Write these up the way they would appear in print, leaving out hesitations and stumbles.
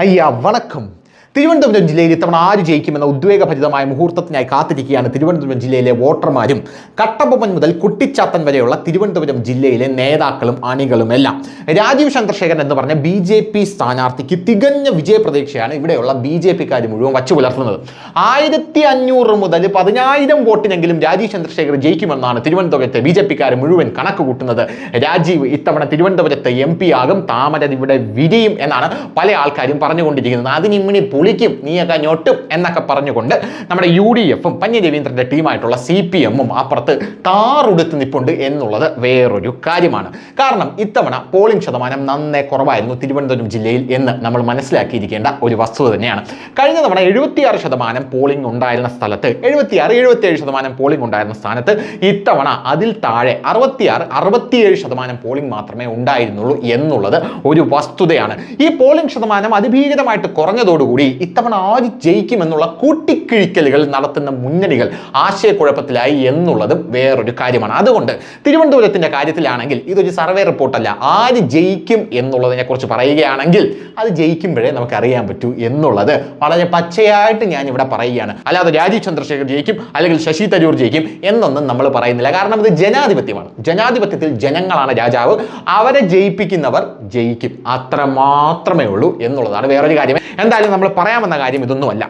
ஐயா வணக்கம். തിരുവനന്തപുരം ജില്ലയിൽ ഇത്തവണ ആര് ജയിക്കുമെന്ന ഉദ്വേഗഭരിതമായ മുഹൂർത്തത്തിനായി കാത്തിരിക്കുകയാണ് തിരുവനന്തപുരം ജില്ലയിലെ വോട്ടർമാരും കട്ടബൊമ്മൻ മുതൽ കുട്ടിച്ചാത്തൻ വരെയുള്ള തിരുവനന്തപുരം ജില്ലയിലെ നേതാക്കളും അണികളുമെല്ലാം. രാജീവ് ചന്ദ്രശേഖരൻ എന്ന് പറഞ്ഞ BJP സ്ഥാനാർത്ഥിക്ക് തികഞ്ഞ വിജയപ്രതീക്ഷയാണ് ഇവിടെയുള്ള BJPക്കാർ മുഴുവൻ വച്ചു പുലർത്തുന്നത്. 1500 മുതൽ 10,000 വോട്ടിനെങ്കിലും രാജീവ് ചന്ദ്രശേഖർ ജയിക്കുമെന്നാണ് തിരുവനന്തപുരത്തെ BJPക്കാർ മുഴുവൻ കണക്ക് കൂട്ടുന്നത്. രാജീവ് ഇത്തവണ തിരുവനന്തപുരത്തെ MP ആകും, താമര ഇവിടെ വിരിയും എന്നാണ് പല ആൾക്കാരും പറഞ്ഞുകൊണ്ടിരിക്കുന്നത്. അതിനിമ്മിണി പൊളിക്കും, നീയൊക്കെ ഞൊട്ടും എന്നൊക്കെ പറഞ്ഞുകൊണ്ട് നമ്മുടെ UDFും പന്നി രവീന്ദ്രന്റെ ടീമായിട്ടുള്ള CPMും അപ്പുറത്ത് താറുടുത്ത് നിൽപ്പുണ്ട് എന്നുള്ളത് വേറൊരു കാര്യമാണ്. കാരണം ഇത്തവണ പോളിംഗ് ശതമാനം നന്നേ കുറവായിരുന്നു തിരുവനന്തപുരം ജില്ലയിൽ എന്ന് നമ്മൾ മനസ്സിലാക്കിയിരിക്കേണ്ട ഒരു വസ്തുത തന്നെയാണ്. കഴിഞ്ഞ തവണ 76% പോളിംഗ് ഉണ്ടായിരുന്ന സ്ഥലത്ത് 77% പോളിംഗ് ഉണ്ടായിരുന്ന സ്ഥാനത്ത് ഇത്തവണ അതിൽ താഴെ 67% പോളിംഗ് മാത്രമേ ഉണ്ടായിരുന്നുള്ളൂ എന്നുള്ളത് ഒരു വസ്തുതയാണ്. ഈ പോളിംഗ് ശതമാനം അതിഭീകരമായിട്ട് കുറഞ്ഞതോടുകൂടി ഇത്തവണ ആര് ജയിക്കുമെന്നുള്ള കൂട്ടിക്കിഴിക്കലുകൾ നടത്തുന്ന മുന്നണികൾ ആശയക്കുഴപ്പത്തിലായി എന്നുള്ളതും വേറൊരു കാര്യമാണ്. അതുകൊണ്ട് തിരുവനന്തപുരത്തിന്റെ കാര്യത്തിലാണെങ്കിൽ ഇതൊരു സർവേ റിപ്പോർട്ടല്ല. ആര് ജയിക്കും എന്നുള്ളതിനെ കുറിച്ച് പറയുകയാണെങ്കിൽ അത് ജയിക്കുമ്പോഴേ നമുക്ക് അറിയാൻ പറ്റൂ എന്നുള്ളത് വളരെ പച്ചയായിട്ട് ഞാൻ ഇവിടെ പറയുകയാണ്. അല്ലാതെ രാജീവ് ചന്ദ്രശേഖർ ജയിക്കും അല്ലെങ്കിൽ ശശി തരൂർ ജയിക്കും എന്നൊന്നും നമ്മൾ പറയുന്നില്ല. കാരണം ഇത് ജനാധിപത്യമാണ്. ജനാധിപത്യത്തിൽ ജനങ്ങളാണ് രാജാവ്. അവരെ ജയിപ്പിക്കുന്നവർ ജയിക്കും, അത്ര മാത്രമേ ഉള്ളൂ എന്നുള്ളതാണ് വേറൊരു കാര്യം. എന്തായാലും നമ്മൾ പറയാമെന്ന കാര്യം ഇതൊന്നുമല്ല.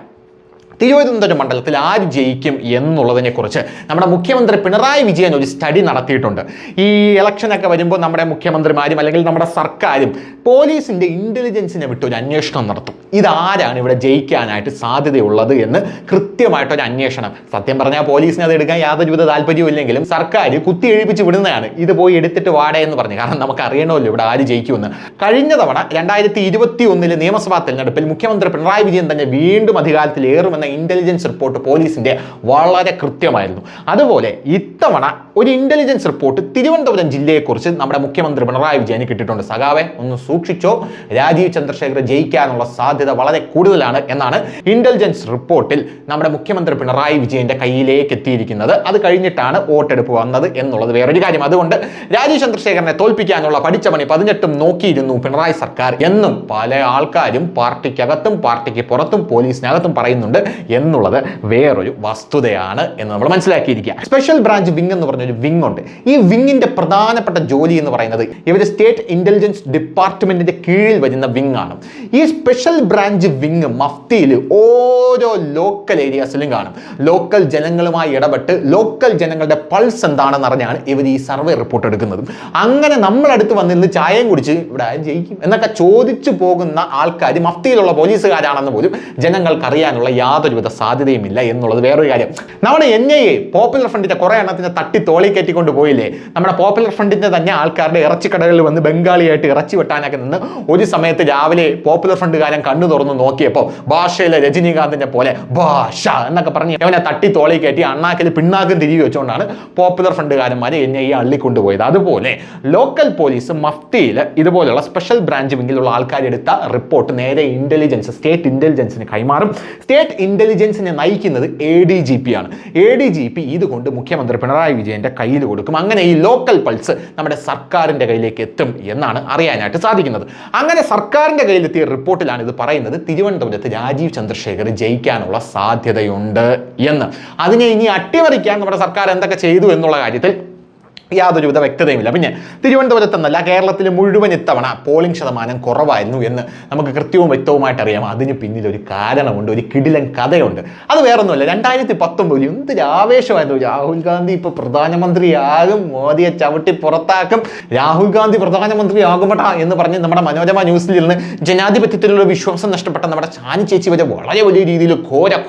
തിരുവനന്തപുരം മണ്ഡലത്തിൽ ആര് ജയിക്കും എന്നുള്ളതിനെ കുറിച്ച് നമ്മുടെ മുഖ്യമന്ത്രി പിണറായി വിജയൻ ഒരു സ്റ്റഡി നടത്തിയിട്ടുണ്ട്. ഈ ഇലക്ഷനൊക്കെ വരുമ്പോൾ നമ്മുടെ മുഖ്യമന്ത്രിമാരും അല്ലെങ്കിൽ നമ്മുടെ സർക്കാരും പോലീസിന്റെ ഇന്റലിജൻസിനെ വിട്ട് ഒരു അന്വേഷണം നടത്തും. ഇതാരാണ് ഇവിടെ ജയിക്കാനായിട്ട് സാധ്യതയുള്ളത് എന്ന് കൃത്യമായിട്ടൊരു അന്വേഷണം. സത്യം പറഞ്ഞാൽ പോലീസിന് അത് എടുക്കാൻ യാതൊരുവിധ താല്പര്യവും ഇല്ലെങ്കിലും സർക്കാർ കുത്തി എഴുപ്പിച്ച് വിടുന്നതാണ്. ഇത് പോയി എടുത്തിട്ട് വാടേ എന്ന് പറഞ്ഞു. കാരണം നമുക്ക് അറിയണമല്ലോ ഇവിടെ ആര് ജയിക്കുമെന്ന്. കഴിഞ്ഞ തവണ 2021 നിയമസഭാ തെരഞ്ഞെടുപ്പിൽ മുഖ്യമന്ത്രി പിണറായി വിജയൻ തന്നെ വീണ്ടും അധികാരത്തിലേറുമെന്ന ഇന്റലിജൻസ് റിപ്പോർട്ട് പോലീസിന്റെ വളരെ കൃത്യമായിരുന്നു. അതുപോലെ ഇത്തവണ ഒരു ഇന്റലിജൻസ് റിപ്പോർട്ട് തിരുവനന്തപുരം ജില്ലയെക്കുറിച്ച് നമ്മുടെ മുഖ്യമന്ത്രി പിണറായി വിജയന് കിട്ടിയിട്ടുണ്ട്. സഖാവെ ഒന്ന് സൂക്ഷിച്ചോ, രാജീവ് ചന്ദ്രശേഖർ ജയിക്കാനുള്ള സാധ്യത വളരെ കൂടുതലാണ് എന്നാണ് ഇന്റലിജൻസ് റിപ്പോർട്ടിൽ നമ്മുടെ മുഖ്യമന്ത്രി പിണറായി വിജയന്റെ കയ്യിലേക്ക് എത്തിയിരിക്കുന്നത്. അത് കഴിഞ്ഞിട്ടാണ് വോട്ടെടുപ്പ് വന്നത് എന്നുള്ളത് വേറൊരു കാര്യം. അതുകൊണ്ട് രാജീവ് ചന്ദ്രശേഖരനെ തോൽപ്പിക്കാനുള്ള പഠിച്ച പണി 18 നോക്കിയിരുന്നു പിണറായി സർക്കാർ എന്നും പല ആൾക്കാരും പാർട്ടിക്കകത്തും പാർട്ടിക്ക് പുറത്തും പോലീസിനകത്തും പറയുന്നുണ്ട് എന്നുള്ളത് വേറൊരു വസ്തുതയാണ് എന്ന് നമ്മൾ മനസ്സിലാക്കിയിരിക്കുക. സ്പെഷ്യൽ ബ്രാഞ്ച് വിങ് എന്ന് പറഞ്ഞൊരു വിങ് ഉണ്ട്. ഈ വിങ്ങിന്റെ പ്രധാനപ്പെട്ട ജോലി എന്ന് പറയുന്നത് ഇവർ സ്റ്റേറ്റ് ഇന്റലിജൻസ് ഡിപ്പാർട്ട്മെന്റിന്റെ കീഴിൽ വരുന്ന വിങ് ആണ്. ഈ സ്പെഷ്യൽ ബ്രാഞ്ച് വിങ് മഫ്തിയിൽ ഓരോ ലോക്കൽ ഏരിയാസിലും കാണും. ലോക്കൽ ജനങ്ങളുമായി ഇടപെട്ട് ലോക്കൽ ജനങ്ങളുടെ പൾസ് എന്താണെന്ന് അറിഞ്ഞാണ് ഇവർ ഈ സർവേ റിപ്പോർട്ട് എടുക്കുന്നത്. അങ്ങനെ നമ്മളടുത്ത് വന്നിരുന്ന് ചായയും കുടിച്ച് ഇവിടെ ജയിക്കും എന്നൊക്കെ ചോദിച്ചു പോകുന്ന ആൾക്കാർ മഫ്തിയിലുള്ള പോലീസുകാരാണെന്ന് പോലും ജനങ്ങൾക്ക് അറിയാനുള്ള യാതൊരുവിധ സാധ്യതയുമില്ല എന്നുള്ളത് വേറൊരു കാര്യം. നമ്മുടെ NIA പോപ്പുലർ ഫ്രണ്ടിന്റെ കുറെ എണ്ണത്തിന് തട്ടി തോളി കയറ്റിക്കൊണ്ട് പോയില്ലേ. നമ്മുടെ പോപ്പുലർ ഫ്രണ്ടിന്റെ തന്നെ ആൾക്കാരുടെ ഇറച്ചിക്കടകളിൽ വന്ന് ബംഗാളിയായിട്ട് ഇറച്ചി വെട്ടാനൊക്കെ നിന്ന് ഒരു സമയത്ത് രാവിലെ പോപ്പുലർ ഫ്രണ്ടുകാരൻ കണ്ണു തുറന്ന് നോക്കിയപ്പോൾ ഭാഷയിലെ രജനീകാന്തിനെ പോലെ ഭാഷ എന്നൊക്കെ പറഞ്ഞ് അവനെ തട്ടി തോളി കയറ്റി അണ്ണാക്കിൽ പിണ്ണാക്കും തിരികെ വെച്ചുകൊണ്ടാണ് പോപ്പുലർ ഫ്രണ്ടുകാരന്മാരെ NIA അള്ളിക്കൊണ്ടുപോയത്. അതുപോലെ ലോക്കൽ പോലീസ് മഫ്തിയിൽ ഇതുപോലുള്ള സ്പെഷ്യൽ ബ്രാഞ്ച് വിങ്ങിലുള്ള ആൾക്കാരെടുത്ത റിപ്പോർട്ട് നേരെ ഇന്റലിജൻസ് സ്റ്റേറ്റ് ഇന്റലിജൻസിന് കൈമാറും. സ്റ്റേറ്റ് ഇന്റലിജൻസിനെ നയിക്കുന്നത് ADGP ആണ്. ADGP ഇതുകൊണ്ട് മുഖ്യമന്ത്രി പിണറായി വിജയന്റെ കയ്യിൽ കൊടുക്കും. അങ്ങനെ ഈ ലോക്കൽ പൾസ് നമ്മുടെ സർക്കാരിന്റെ കയ്യിലേക്ക് എത്തും എന്നാണ് അറിയാനായിട്ട് സാധിക്കുന്നത്. അങ്ങനെ സർക്കാരിന്റെ കയ്യിലെത്തിയ റിപ്പോർട്ടിലാണ് ഇത് പറയുന്നത് തിരുവനന്തപുരത്ത് രാജീവ് ചന്ദ്രശേഖർ ജയിക്കാനുള്ള സാധ്യതയുണ്ട് എന്ന്. അതിനെ ഇനി അട്ടിമറിക്കാൻ നമ്മുടെ സർക്കാർ എന്തൊക്കെ ചെയ്തു എന്നുള്ള കാര്യത്തിൽ യാതൊരുവിധ വ്യക്തതയുമില്ല. പിന്നെ തിരുവനന്തപുരത്ത് എന്നല്ല കേരളത്തിൽ മുഴുവൻ ഇത്തവണ പോളിംഗ് ശതമാനം കുറവായിരുന്നു എന്ന് നമുക്ക് കൃത്യവും വ്യക്തവുമായിട്ട് അറിയാം. അതിന് പിന്നിൽ ഒരു കാരണമുണ്ട്, ഒരു കിടിലൻ കഥയുണ്ട്. അത് വേറൊന്നുമല്ല, 2019 എന്തൊരു ആവേശമായിരുന്നു. രാഹുൽ ഗാന്ധി ഇപ്പോൾ പ്രധാനമന്ത്രിയാകും, മോദിയെ ചവിട്ടി പുറത്താക്കും, രാഹുൽ ഗാന്ധി പ്രധാനമന്ത്രി ആകുമട്ടാ എന്ന് പറഞ്ഞ് നമ്മുടെ മനോരമ ന്യൂസിൽ നിന്ന് ജനാധിപത്യത്തിലുള്ള വിശ്വാസം നഷ്ടപ്പെട്ട നമ്മുടെ ചാനി ചേച്ചി വരെ വളരെ വലിയ രീതിയിൽ ഘോരം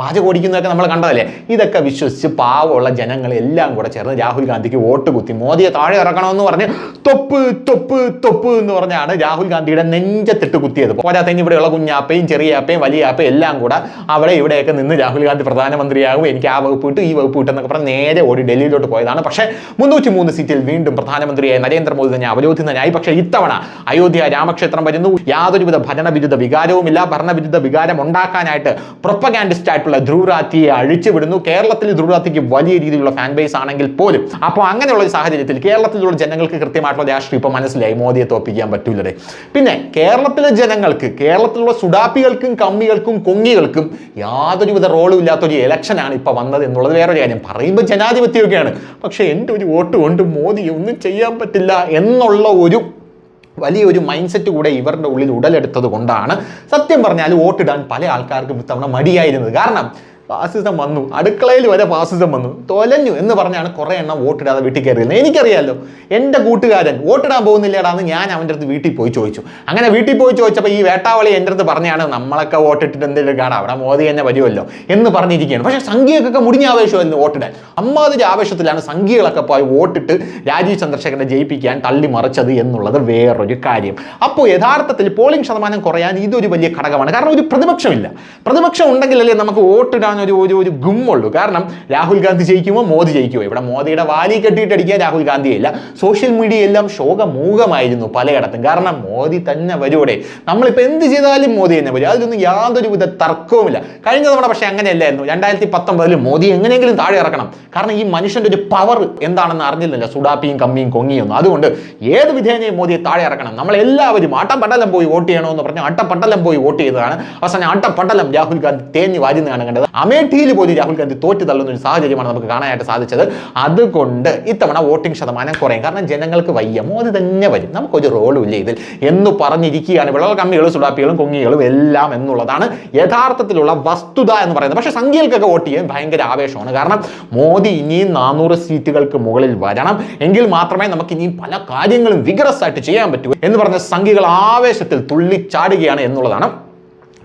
വാചകോടിക്കുന്നതൊക്കെ നമ്മൾ കണ്ടതല്ലേ. ഇതൊക്കെ വിശ്വസിച്ച് പാവമുള്ള ജനങ്ങളെല്ലാം കൂടെ ചേർന്ന് രാഹുൽ ഗാന്ധിക്ക് വോട്ട് കുത്തി മോദിയെ താഴെ ഇറക്കണമെന്ന് പറഞ്ഞ് തൊപ്പ് എന്ന് പറഞ്ഞാണ് രാഹുൽ ഗാന്ധിയുടെ നെഞ്ചത്തിട്ട് കുത്തിയത്. പോരാത്തതിന് ഇവിടെയുള്ള കുഞ്ഞാപ്പയും ചെറിയാപ്പയും വലിയാപ്പയും എല്ലാം കൂടെ അവിടെ ഇവിടെയൊക്കെ നിന്ന് രാഹുൽ ഗാന്ധി പ്രധാനമന്ത്രിയാകും, എനിക്ക് ആ വകുപ്പ് കിട്ടും ഈ വകുപ്പ് കിട്ടും എന്നൊക്കെ പറഞ്ഞ് നേരെ ഓടി ഡൽഹിയിലോട്ട് പോയതാണ്. പക്ഷേ 303 സീറ്റിൽ വീണ്ടും പ്രധാനമന്ത്രിയായ നരേന്ദ്രമോദി തന്നെ അവരോധിതനായി. പക്ഷേ ഇത്തവണ അയോധ്യ രാമക്ഷേത്രം വരുന്നു. യാതൊരുവിധ ഭരണവിരുദ്ധ വികാരവുമില്ല. ഭരണവിരുദ്ധ വികാരം ഉണ്ടാക്കാനായിട്ട് പ്രൊപ്പഗാൻഡിസ്റ്റ് ആയിട്ടുള്ള ധ്രുവ് റാത്തിയെ അഴിച്ചുവിടുന്നു. കേരളത്തിൽ ധ്രുവ് റാത്തിക്ക് വലിയ രീതിയിലുള്ള ഫാൻ ബേസ് ആണെങ്കിൽ പോലും അപ്പോൾ അങ്ങനെയുള്ള ഒരു സാഹചര്യത്തിൽ കേരളത്തിലുള്ള ജനങ്ങൾക്ക് കൃത്യമായിട്ടുള്ള രാഷ്ട്രീയം ഇപ്പോൾ മനസ്സിലായി, മോദിയെ തോൽപ്പിക്കാൻ പറ്റൂലേ. പിന്നെ കേരളത്തിലെ ജനങ്ങൾക്ക്, കേരളത്തിലുള്ള സുഡാപ്പികൾക്കും കമ്മികൾക്കും കൊങ്ങികൾക്കും യാതൊരുവിധ റോളും ഇല്ലാത്തൊരു ഇലക്ഷനാണ് ഇപ്പോൾ വന്നത് എന്നുള്ളത് വേറൊരു കാര്യം. പറയുമ്പോൾ ജനാധിപത്യമൊക്കെയാണ്, പക്ഷേ എൻ്റെ ഒരു വോട്ട് കൊണ്ട് മോദിയെ ഒന്നും ചെയ്യാൻ പറ്റില്ല എന്നുള്ള ഒരു വലിയൊരു മൈൻഡ് സെറ്റ് കൂടെ ഇവരുടെ ഉള്ളിൽ ഉടലെടുത്തത് കൊണ്ടാണ് സത്യം പറഞ്ഞാൽ വോട്ടിടാൻ പല ആൾക്കാർക്കും ഇത്തവണ മടിയായിരുന്നത്. കാരണം ഫാസിസം വന്നു, അടുക്കളയിൽ വരെ ഫാസിസം വന്നു, തൊലഞ്ഞു എന്ന് പറഞ്ഞാണ് കുറേ എണ്ണം വോട്ടിടാതെ വീട്ടിൽ കയറിയിരുന്നത്. എനിക്കറിയാമല്ലോ, എൻ്റെ കൂട്ടുകാരൻ വോട്ടിടാൻ പോകുന്നില്ലേടാന്ന് ഞാൻ അവൻ്റെ അടുത്ത് വീട്ടിൽ പോയി ചോദിച്ചു. അങ്ങനെ വീട്ടിൽ പോയി ചോദിച്ചപ്പോൾ ഈ വേട്ടാവളി എൻ്റെ അടുത്ത് പറഞ്ഞാണ്, നമ്മളൊക്കെ വോട്ടിട്ടിട്ട് എന്തെങ്കിലും കാണാം, അവിടെ മോദി തന്നെ വരുമല്ലോ എന്ന് പറഞ്ഞിരിക്കുകയാണ്. പക്ഷേ സംഖ്യക്കൊക്കെ മുടിഞ്ഞ ആവേശമായിരുന്നു വോട്ടിടാൻ. അമ്മാതിരി ആവേശത്തിലാണ് സംഖ്യകളൊക്കെ പോയി വോട്ടിട്ട് രാജീവ് ചന്ദ്രശേഖരനെ ജയിപ്പിക്കാൻ തള്ളി മറിച്ചത് എന്നുള്ളത് വേറൊരു കാര്യം. അപ്പോൾ യഥാർത്ഥത്തിൽ പോളിംഗ് ശതമാനം കുറയാൻ ഇതൊരു വലിയ ഘടകമാണ്. കാരണം ഒരു പ്രതിപക്ഷമില്ല. പ്രതിപക്ഷം ഉണ്ടെങ്കിലല്ലേ നമുക്ക് വോട്ടിടാൻ ഒരു ഗുമ്മുള്ളൂ. കാരണം രാഹുൽ ഗാന്ധി ജയിക്കുമോ മോദി ജയിക്കുമോ? ഇവിടെ മോദിയുടെ വാലി കെട്ടിയിട്ടടിക്കാൻ രാഹുൽ ഗാന്ധിയില്ല. സോഷ്യൽ മീഡിയ എല്ലാം ശോകമൂകമായിരുന്നു പലയിടത്തും. കാരണം മോദി തന്നെ വരൂടെ, നമ്മളിപ്പോൾ എന്ത് ചെയ്താലും മോദി തന്നെ വരും, അതിലൊന്നും യാതൊരുവിധ തർക്കവുമില്ല. കഴിഞ്ഞ തവണ പക്ഷേ അങ്ങനെയല്ലായിരുന്നു. 2019 മോദി എങ്ങനെയെങ്കിലും താഴെ ഇറക്കണം. കാരണം ഈ മനുഷ്യൻ്റെ ഒരു പവർ എന്താണെന്ന് അറിഞ്ഞില്ല, സുഡാപ്പിയും കമ്മിയും കൊങ്ങിയൊന്നും. അതുകൊണ്ട് ഏത് വിധേനയും മോദിയെ താഴെ ഇറക്കണം. നമ്മളെല്ലാവരും ആട്ടപ്പട്ടലം പോയി വോട്ട് ചെയ്യണമെന്ന് പറഞ്ഞ് ആട്ടപ്പട്ടലം പോയി വോട്ട് ചെയ്തതാണ്. അവസാനം ആട്ടപ്പട്ടലം രാഹുൽ ഗാന്ധി തേഞ്ഞ് വാരുന്നതാണ് കണ്ടത്. അമേഠിയിൽ പോലും രാഹുൽ ഗാന്ധി തോറ്റു തള്ളുന്ന ഒരു സാഹചര്യമാണ് നമുക്ക് കാണാനായിട്ട് സാധിച്ചത്. അതുകൊണ്ട് ഇത്തവണ വോട്ടിംഗ് ശതമാനം കുറയും. കാരണം ജനങ്ങൾക്ക് വയ്യ, മോദി തന്നെ വരും, നമുക്കൊരു റോളും ഇല്ല ഇതിൽ എന്ന് പറഞ്ഞിരിക്കുകയാണ് വിളകൾ കമ്മികളും സുഡാപ്പികളും കൊങ്ങികളും എല്ലാം എന്നുള്ളതാണ് യഥാർത്ഥത്തിലുള്ള വസ്തുത എന്ന് പറയുന്നത്. പക്ഷേ സംഖ്യകൾക്കൊക്കെ വോട്ട് ചെയ്യാൻ ഭയങ്കര ആവേശമാണ്. കാരണം മോദി ഇനിയും 400 സീറ്റുകൾക്ക് മുകളിൽ വരണം, എങ്കിൽ മാത്രമേ നമുക്ക് ഇനിയും പല കാര്യങ്ങളും വിഗറസ് ആയിട്ട് ചെയ്യാൻ പറ്റൂ എന്ന് പറഞ്ഞ സംഖ്യകൾ ആവേശത്തിൽ തുള്ളിച്ചാടുകയാണ് എന്നുള്ളതാണ്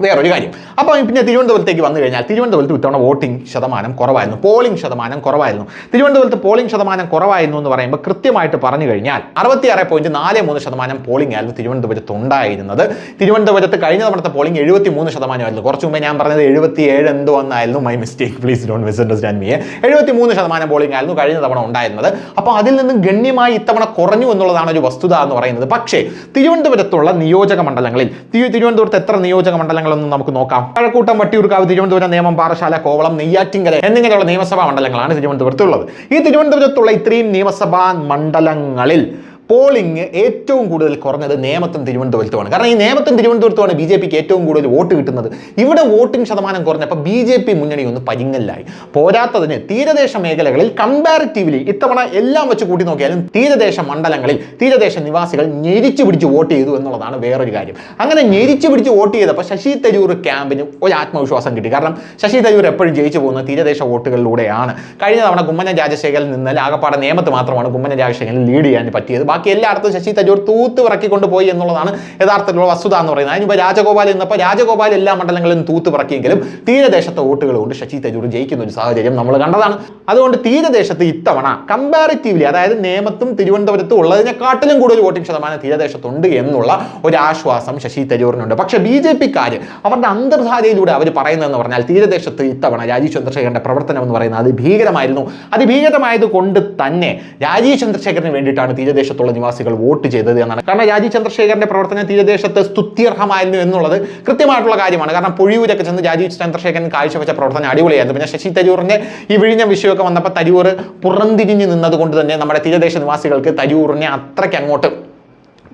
വേറൊരു കാര്യം. അപ്പോൾ പിന്നെ തിരുവനന്തപുരത്തേക്ക് വന്നു കഴിഞ്ഞാൽ തിരുവനന്തപുരത്ത് ഇത്തവണ വോട്ടിംഗ് ശതമാനം കുറവായിരുന്നു, പോളിംഗ് ശതമാനം കുറവായിരുന്നു. തിരുവനന്തപുരത്ത് പോളിംഗ് ശതമാനം കുറവായിരുന്നു എന്ന് പറയുമ്പോൾ കൃത്യമായിട്ട് പറഞ്ഞു കഴിഞ്ഞാൽ 66.43% പോളിംഗ് ആയിരുന്നു തിരുവനന്തപുരത്ത് ഉണ്ടായിരുന്നത്. തിരുവനന്തപുരത്ത് കഴിഞ്ഞ തവണത്തെ പോളിംഗ് 73%. കുറച്ച് മുമ്പേ ഞാൻ പറഞ്ഞത് 77 എന്തോ എന്നായിരുന്നു, my mistake, please don't misunderstand me. 73% polling ആയിരുന്നു കഴിഞ്ഞ തവണ ഉണ്ടായിരുന്നത്. അപ്പോൾ അതിൽ നിന്നും ഗണ്യമായി ഇത്തവണ കുറഞ്ഞു എന്നുള്ളതാണ് ഒരു വസ്തുത എന്ന് പറയുന്നത്. പക്ഷേ തിരുവനന്തപുരത്തുള്ള നിയോജക മണ്ഡലങ്ങളിൽ, തിരുവനന്തപുരത്ത് എത്ര നിയോജക മണ്ഡലങ്ങളൊന്നും നമുക്ക് നോക്കാം. കഴക്കൂട്ടം, വട്ടിയൂർക്കാവ്, തിരുവനന്തപുരം, നേമം, പാറശാല, കോവളം, നെയ്യാറ്റിൻകര എന്നിങ്ങനെയുള്ള നിയമസഭാ മണ്ഡലങ്ങളാണ് തിരുവനന്തപുരത്തുള്ളത്. ഈ തിരുവനന്തപുരത്തുള്ള ഇത്രയും നിയമസഭാ മണ്ഡലങ്ങളിൽ പോളിംഗ് ഏറ്റവും കൂടുതൽ കുറഞ്ഞത് നേമത്തും തിരുവനന്തപുരത്തുമാണ്. കാരണം ഈ നേമത്തും തിരുവനന്തപുരത്തുമാണ് BJPക്ക് ഏറ്റവും കൂടുതൽ വോട്ട് കിട്ടുന്നത്. ഇവിടെ വോട്ടിംഗ് ശതമാനം കുറഞ്ഞപ്പോൾ BJP മുന്നണി ഒന്ന് പരിങ്ങലായി. പോരാത്തതിന് തീരദേശ മേഖലകളിൽ കമ്പാരിറ്റീവ്ലി ഇത്തവണ എല്ലാം വെച്ച് കൂട്ടി നോക്കിയാലും തീരദേശ മണ്ഡലങ്ങളിൽ തീരദേശ നിവാസികൾ ഞെരിച്ചു പിടിച്ച് വോട്ട് ചെയ്തു എന്നുള്ളതാണ് വേറൊരു കാര്യം. അങ്ങനെ ഞെരിച്ചു പിടിച്ച് വോട്ട് ചെയ്തപ്പോൾ ശശി തരൂർ ക്യാമ്പിന് ഒരു ആത്മവിശ്വാസം കിട്ടി. കാരണം ശശി തരൂർ എപ്പോഴും ജയിച്ചു പോകുന്ന തീരദേശ വോട്ടുകളിലൂടെയാണ്. കഴിഞ്ഞ തവണ കുമ്മനം രാജശേഖരൻ നിന്നാൽ ആകപ്പാടെ നേമത്ത് മാത്രമാണ് കുമ്മനം രാജശേഖരൻ ലീഡ് ചെയ്യാൻ പറ്റിയത്. ബാക്കി എല്ലായിടത്തും ശശി തരൂർ തൂത്ത് വിറക്കിക്കൊണ്ട് പോയി എന്നുള്ളതാണ് യഥാർത്ഥത്തിലുള്ള വസ്തുത എന്ന് പറയുന്നത്. അതിനിപ്പോൾ രാജഗോപാൽ എന്നപ്പോൾ രാജഗോപാൽ എല്ലാ മണ്ഡലങ്ങളിലും തൂത്ത് വിറക്കിയെങ്കിലും തീരദേശത്തെ വോട്ടുകൾ കൊണ്ട് ശശി തരൂർ ജയിക്കുന്ന ഒരു സാഹചര്യം നമ്മൾ കണ്ടതാണ്. അതുകൊണ്ട് തീരദേശത്ത് ഇത്തവണ കമ്പാരിറ്റീവ്ലി, അതായത് നേമത്തും തിരുവനന്തപുരത്തും ഉള്ളതിനെക്കാട്ടിലും കൂടുതൽ വോട്ടിംഗ് ശതമാനം തീരദേശത്തുണ്ട് എന്നുള്ള ഒരു ആശ്വാസം ശശി തരൂരിനുണ്ട്. പക്ഷേ BJPക്കാർ അവരുടെ അന്തർധാരയിലൂടെ അവർ പറയുന്നതെന്ന് പറഞ്ഞാൽ തീരദേശത്ത് ഇത്തവണ രാജീവ് ചന്ദ്രശേഖരന്റെ പ്രവർത്തനം എന്ന് പറയുന്നത് അതിഭീകരമായിരുന്നു. അതിഭീകരമായത് കൊണ്ട് തന്നെ രാജീവ് ചന്ദ്രശേഖരന് വേണ്ടിയിട്ടാണ് തീരദേശത്തുള്ള നിവാസികൾ വോട്ട് ചെയ്തത് എന്നാണ്. കാരണം രാജീവ് ചന്ദ്രശേഖരന്റെ പ്രവർത്തനം തീരദേശത്ത് സ്തുത്യർഹമായിരുന്നു എന്നുള്ളത് കൃത്യമായിട്ടുള്ള കാര്യമാണ്. കാരണം പൊഴിയൂരൊക്കെ ചെന്ന് രാജീവ് ചന്ദ്രശേഖരൻ കാഴ്ചവെച്ച പ്രവർത്തനം അടിപൊളിയായിരുന്നു. പിന്നെ ശശി തരൂറിന്റെ ഈ വിഴിഞ്ഞ വിഷയമൊക്കെ വന്നപ്പോൾ തരൂർ പുറംതിരിഞ്ഞ് നിന്നത് കൊണ്ട് തന്നെ നമ്മുടെ തീരദേശ നിവാസികൾക്ക് തരൂറിനെ അത്രയ്ക്ക് അങ്ങോട്ട്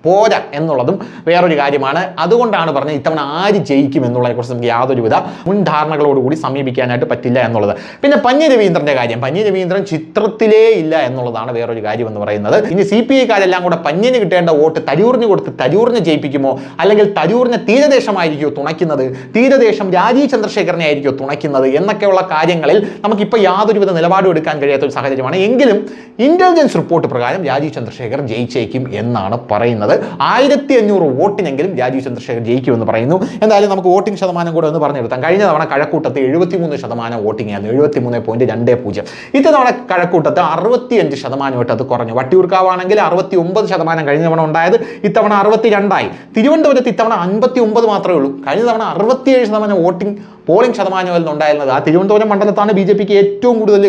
പോരാ എന്നുള്ളതും വേറൊരു കാര്യമാണ്. അതുകൊണ്ടാണ് പറഞ്ഞത് ഇത്തവണ ആര് ജയിക്കും എന്നുള്ളതിനെക്കുറിച്ച് നമുക്ക് യാതൊരുവിധ മുൻധാരണകളോടുകൂടി സമീപിക്കാനായിട്ട് പറ്റില്ല എന്നുള്ളത്. പിന്നെ പന്ന്യ രവീന്ദ്രന്റെ കാര്യം, പന്ന്യ രവീന്ദ്രൻ ചിത്രത്തിലേ ഇല്ല എന്നുള്ളതാണ് വേറൊരു കാര്യം എന്ന് പറയുന്നത്. ഇനി CPI-കാരെല്ലാം കൂടെ പന്ന്യന് കിട്ടേണ്ട വോട്ട് തരൂറിന് കൊടുത്ത് തരൂറിനെ ജയിപ്പിക്കുമോ, അല്ലെങ്കിൽ തരൂറിനെ തീരദേശമായിരിക്കുമോ തുണയ്ക്കുന്നത്, തീരദേശം രാജീവ് ചന്ദ്രശേഖരനെ ആയിരിക്കുമോ തുണയ്ക്കുന്നത് എന്നൊക്കെയുള്ള കാര്യങ്ങളിൽ നമുക്കിപ്പോൾ യാതൊരുവിധ നിലപാടും എടുക്കാൻ കഴിയാത്ത ഒരു സാഹചര്യമാണ്. എങ്കിലും ഇന്റലിജൻസ് റിപ്പോർട്ട് പ്രകാരം രാജീവ് ചന്ദ്രശേഖർ ജയിച്ചേക്കും എന്നാണ് പറയുന്നത്. 1500 വോട്ടിനെങ്കിലും രാജീവ് ചന്ദ്രശേഖർ ജയിക്കുമെന്ന് പറയുന്നു. എന്തായാലും നമുക്ക് വോട്ടിംഗ് ശതമാനം കൂടെ ഒന്ന് പറഞ്ഞെടുത്താം. കഴിഞ്ഞ തവണ കഴക്കൂട്ടത്ത് 73% വോട്ടിംഗ് ആയിരുന്നു, 73.20. ഇത്തവണ കഴക്കൂട്ടത്ത് 65% അത് കുറഞ്ഞു. വട്ടിയൂർക്കാവാണെങ്കിൽ 69% കഴിഞ്ഞ തവണ ഉണ്ടായത്, ഇത്തവണ 62ആയി. തിരുവനന്തപുരത്ത് ഇത്തവണ 59 മാത്രമേ ഉള്ളൂ. കഴിഞ്ഞ തവണ 67% പോളിംഗ് ശതമാനമായിരുന്നു ഉണ്ടായിരുന്നത്. ആ തിരുവനന്തപുരം മണ്ഡലത്താണ് BJPക്ക് ഏറ്റവും കൂടുതൽ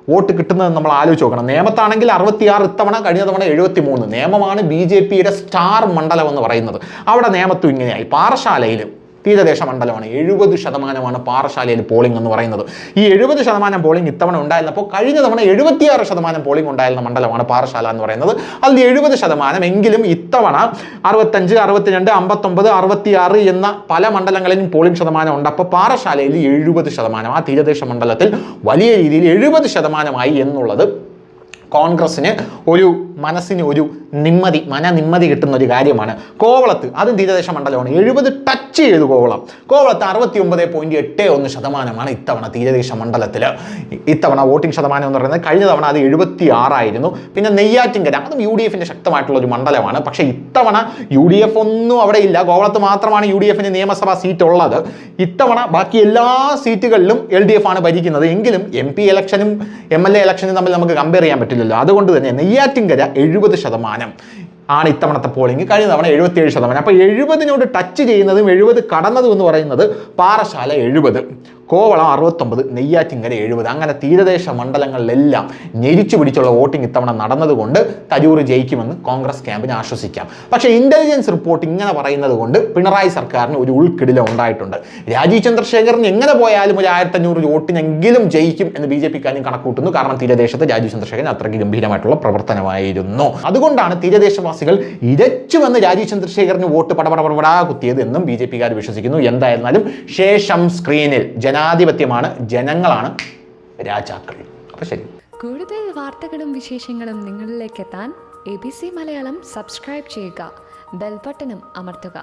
വോട്ട് കിട്ടുന്നതെന്ന് നമ്മൾ ആലോചിച്ച് നോക്കണം. നേമത്താണെങ്കിൽ 66, ഇത്തവണ കഴിഞ്ഞ തവണ 73. നേമമാണ് BJPയുടെ സ്റ്റാർ മണ്ഡലം എന്ന് പറയുന്നത്. അവിടെ നേമത്തും ഇങ്ങനെയായി. പാറശാലയിലും തീരദേശ മണ്ഡലമാണ്. 70% പാറശാലയിൽ പോളിംഗ് എന്ന് പറയുന്നത്. ഈ 70% പോളിംഗ് ഇത്തവണ ഉണ്ടായിരുന്നപ്പോൾ കഴിഞ്ഞ തവണ 76% പോളിംഗ് ഉണ്ടായിരുന്ന മണ്ഡലമാണ് പാറശാല എന്ന് പറയുന്നത്. അതിൽ 70% എങ്കിലും ഇത്തവണ 65, 62, 59, 66 എന്ന പല മണ്ഡലങ്ങളിലും പോളിംഗ് ശതമാനം ഉണ്ട്. അപ്പോൾ പാറശാലയിൽ 70%, ആ തീരദേശ മണ്ഡലത്തിൽ വലിയ രീതിയിൽ 70% എന്നുള്ളത് കോൺഗ്രസിന് ഒരു മനസ്സിന് ഒരു നിമ്മതി കിട്ടുന്ന ഒരു കാര്യമാണ്. കോവളത്ത് അതും തീരദേശ മണ്ഡലമാണ്. 70 ടച്ച് ചെയ്തു കോവളത്ത് 69.81% ഇത്തവണ തീരദേശ മണ്ഡലത്തിൽ ഇത്തവണ വോട്ടിംഗ് ശതമാനം എന്ന് പറയുന്നത്. കഴിഞ്ഞ തവണ അത് 76. പിന്നെ നെയ്യാറ്റിൻകര അതും UDFിൻ്റെ ശക്തമായിട്ടുള്ള ഒരു മണ്ഡലമാണ്. പക്ഷേ ഇത്തവണ UDF ഒന്നും അവിടെ ഇല്ല. കോവളത്ത് മാത്രമാണ് UDFിന് നിയമസഭാ സീറ്റ് ഉള്ളത്. ഇത്തവണ ബാക്കി എല്ലാ സീറ്റുകളിലും LDF ആണ് ഭരിക്കുന്നത്. എങ്കിലും MP ഇലക്ഷനും MLA ഇലക്ഷനും തമ്മിൽ നമുക്ക് കമ്പയർ ചെയ്യാൻ പറ്റില്ലല്ലോ. അതുകൊണ്ട് തന്നെ നെയ്യാറ്റിൻകര 70% ആണ് ഇത്തവണത്തെ പോളിംഗ്. കഴിഞ്ഞ തവണ 77%. അപ്പോൾ 70നോട് ടച്ച് ചെയ്യുന്നതും 70 കടന്നതും എന്ന് പറയുന്നത് പാറശാല 70, കോവളം 69, നെയ്യാറ്റിൻകര 70. അങ്ങനെ തീരദേശ മണ്ഡലങ്ങളിലെല്ലാം ഞെരിച്ചു പിടിച്ചുള്ള വോട്ടിംഗ് ഇത്തവണ നടന്നതുകൊണ്ട് തരൂർ ജയിക്കുമെന്ന് കോൺഗ്രസ് ക്യാമ്പിന് ആശ്വസിക്കാം. പക്ഷേ ഇന്റലിജൻസ് റിപ്പോർട്ട് ഇങ്ങനെ പറയുന്നത് കൊണ്ട് പിണറായി സർക്കാരിന് ഒരു ഉൾക്കിടിലം ഉണ്ടായിട്ടുണ്ട്. രാജീവ് ചന്ദ്രശേഖറിന് എങ്ങനെ പോയാലും ഒരു 1500 വോട്ടിനെങ്കിലും ജയിക്കും എന്ന് BJP-ക്കാരും കണക്കൂട്ടുന്നു. കാരണം തീരദേശത്ത് രാജീവ് ചന്ദ്രശേഖരൻ അത്രയ്ക്ക് ഗംഭീരമായിട്ടുള്ള പ്രവർത്തനമായിരുന്നു. അതുകൊണ്ടാണ് തീരദേശവാസികൾ ഇരച്ചു വന്ന് രാജീവ് ചന്ദ്രശേഖറിന് വോട്ട് പടപടപടാ കുത്തിയത് എന്നും BJP-ക്കാർ വിശ്വസിക്കുന്നു. എന്തായിരുന്നാലും ശേഷം സ്ക്രീനിൽ ജനാധിപത്യമാണ്, ജനങ്ങളാണ് രാജാക്കൾ. അപ്പോൾ ശരി. കൂടുതൽ വാർത്തകളും വിശേഷങ്ങളും നിങ്ങളിലേക്ക് എത്താൻ ABC മലയാളം സബ്സ്ക്രൈബ് ചെയ്യുക, ബെൽ ബട്ടണും അമർത്തുക.